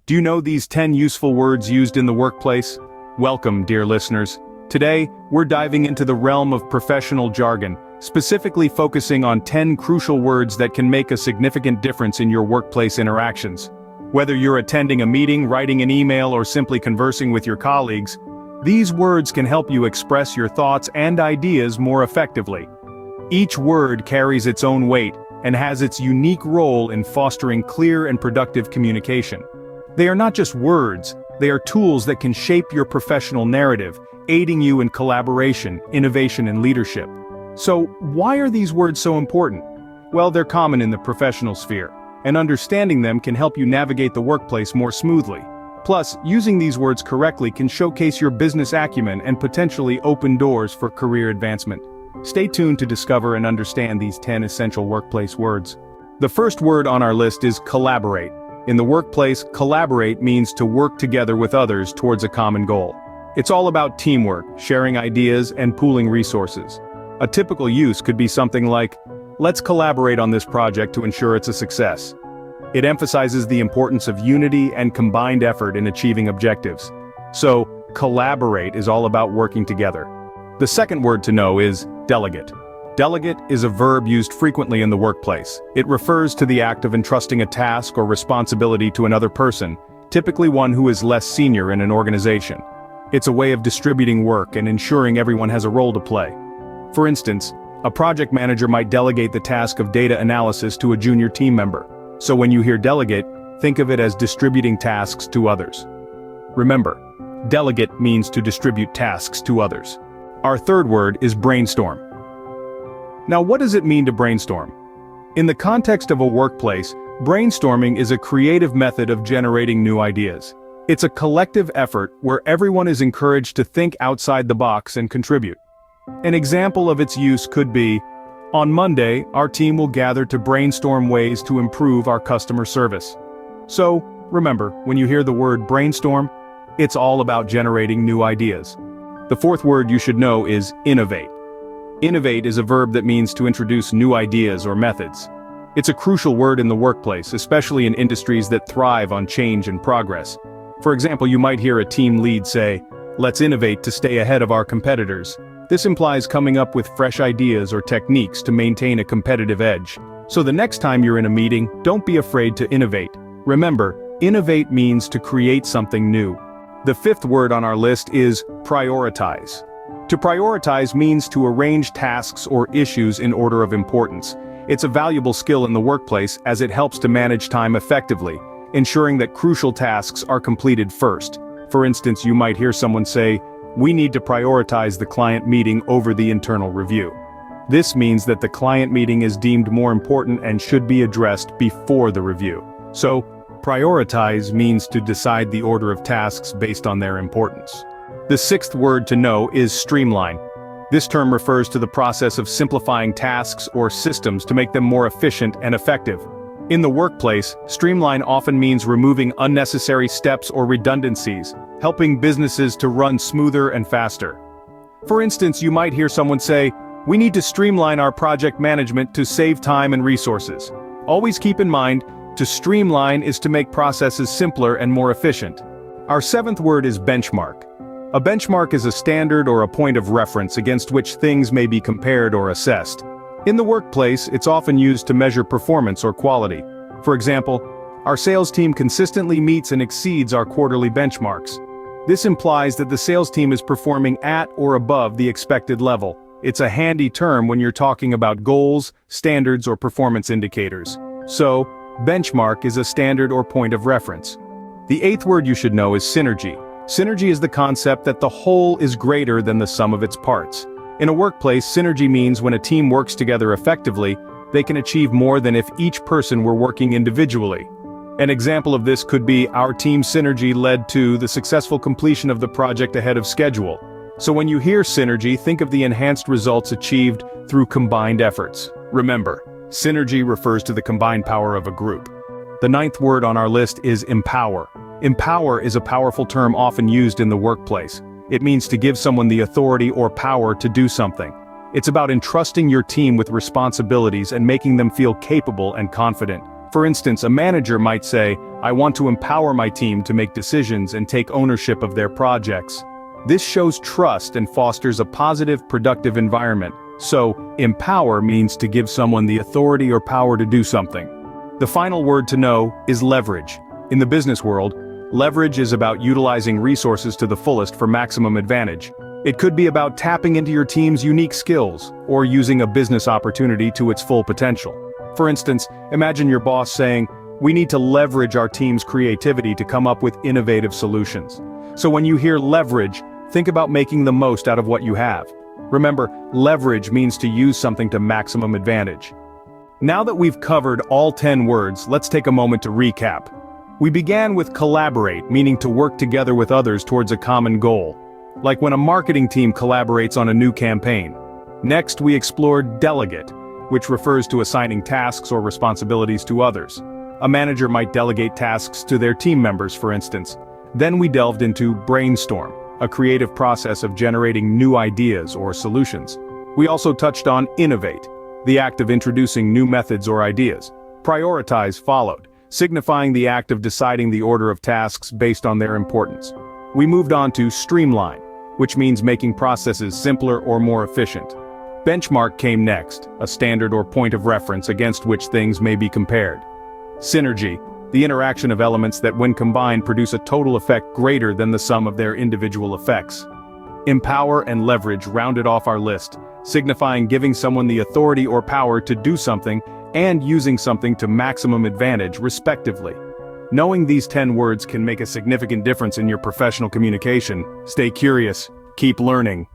Do you know these 10 useful words used in the workplace? Welcome, dear listeners. Today, we're diving into the realm of professional jargon, specifically focusing on 10 crucial words that can make a significant difference in your workplace interactions. Whether you're attending a meeting, writing an email, or simply conversing with your colleagues, these words can help you express your thoughts and ideas more effectively. Each word carries its own weight and has its unique role in fostering clear and productive communication. They are not just words, they are tools that can shape your professional narrative, aiding you in collaboration, innovation, and leadership. So, why are these words so important? Well, they're common in the professional sphere, and understanding them can help you navigate the workplace more smoothly. Plus, using these words correctly can showcase your business acumen and potentially open doors for career advancement. Stay tuned to discover and understand these 10 essential workplace words. The first word on our list is collaborate. In the workplace, collaborate means to work together with others towards a common goal. It's all about teamwork, sharing ideas, and pooling resources. A typical use could be something like, let's collaborate on this project to ensure it's a success. It emphasizes the importance of unity and combined effort in achieving objectives. So, collaborate is all about working together. The second word to know is delegate. Delegate is a verb used frequently in the workplace. It refers to the act of entrusting a task or responsibility to another person, typically one who is less senior in an organization. It's a way of distributing work and ensuring everyone has a role to play. For instance, a project manager might delegate the task of data analysis to a junior team member. So when you hear delegate, think of it as distributing tasks to others. Remember, delegate means to distribute tasks to others. Our third word is brainstorm. Now, what does it mean to brainstorm? In the context of a workplace, brainstorming is a creative method of generating new ideas. It's a collective effort where everyone is encouraged to think outside the box and contribute. An example of its use could be, on Monday, our team will gather to brainstorm ways to improve our customer service. So, remember, when you hear the word brainstorm, it's all about generating new ideas. The fourth word you should know is innovate. Innovate is a verb that means to introduce new ideas or methods. It's a crucial word in the workplace, especially in industries that thrive on change and progress. For example, you might hear a team lead say, "Let's innovate to stay ahead of our competitors." This implies coming up with fresh ideas or techniques to maintain a competitive edge. So the next time you're in a meeting, don't be afraid to innovate. Remember, innovate means to create something new. The fifth word on our list is prioritize. To prioritize means to arrange tasks or issues in order of importance. It's a valuable skill in the workplace as it helps to manage time effectively, ensuring that crucial tasks are completed first. For instance, you might hear someone say, "We need to prioritize the client meeting over the internal review." This means that the client meeting is deemed more important and should be addressed before the review. So, prioritize means to decide the order of tasks based on their importance. The sixth word to know is streamline. This term refers to the process of simplifying tasks or systems to make them more efficient and effective. In the workplace, streamline often means removing unnecessary steps or redundancies, helping businesses to run smoother and faster. For instance, you might hear someone say, "We need to streamline our project management to save time and resources." Always keep in mind, to streamline is to make processes simpler and more efficient. Our seventh word is benchmark. A benchmark is a standard or a point of reference against which things may be compared or assessed. In the workplace, it's often used to measure performance or quality. For example, our sales team consistently meets and exceeds our quarterly benchmarks. This implies that the sales team is performing at or above the expected level. It's a handy term when you're talking about goals, standards, or performance indicators. So, benchmark is a standard or point of reference. The eighth word you should know is synergy. Synergy is the concept that the whole is greater than the sum of its parts. In a workplace, synergy means when a team works together effectively, they can achieve more than if each person were working individually. An example of this could be our team synergy led to the successful completion of the project ahead of schedule. So when you hear synergy, think of the enhanced results achieved through combined efforts. Remember, synergy refers to the combined power of a group. The ninth word on our list is empower. Empower is a powerful term often used in the workplace. It means to give someone the authority or power to do something. It's about entrusting your team with responsibilities and making them feel capable and confident. For instance, a manager might say, I want to empower my team to make decisions and take ownership of their projects. This shows trust and fosters a positive, productive environment. So, empower means to give someone the authority or power to do something. The final word to know is leverage. In the business world, leverage is about utilizing resources to the fullest for maximum advantage. It could be about tapping into your team's unique skills, or using a business opportunity to its full potential. For instance, imagine your boss saying, "We need to leverage our team's creativity to come up with innovative solutions." So when you hear leverage, think about making the most out of what you have. Remember, leverage means to use something to maximum advantage. Now that we've covered all 10 words, let's take a moment to recap. We began with collaborate, meaning to work together with others towards a common goal, like when a marketing team collaborates on a new campaign. Next, we explored delegate, which refers to assigning tasks or responsibilities to others. A manager might delegate tasks to their team members, for instance. Then we delved into brainstorm, a creative process of generating new ideas or solutions. We also touched on innovate, the act of introducing new methods or ideas. Prioritize followed, signifying the act of deciding the order of tasks based on their importance. We moved on to streamline, which means making processes simpler or more efficient. Benchmark came next, a standard or point of reference against which things may be compared. Synergy, the interaction of elements that when combined produce a total effect greater than the sum of their individual effects. Empower and leverage rounded off our list, signifying giving someone the authority or power to do something and using something to maximum advantage, respectively. Knowing these 10 words can make a significant difference in your professional communication. Stay curious, keep learning.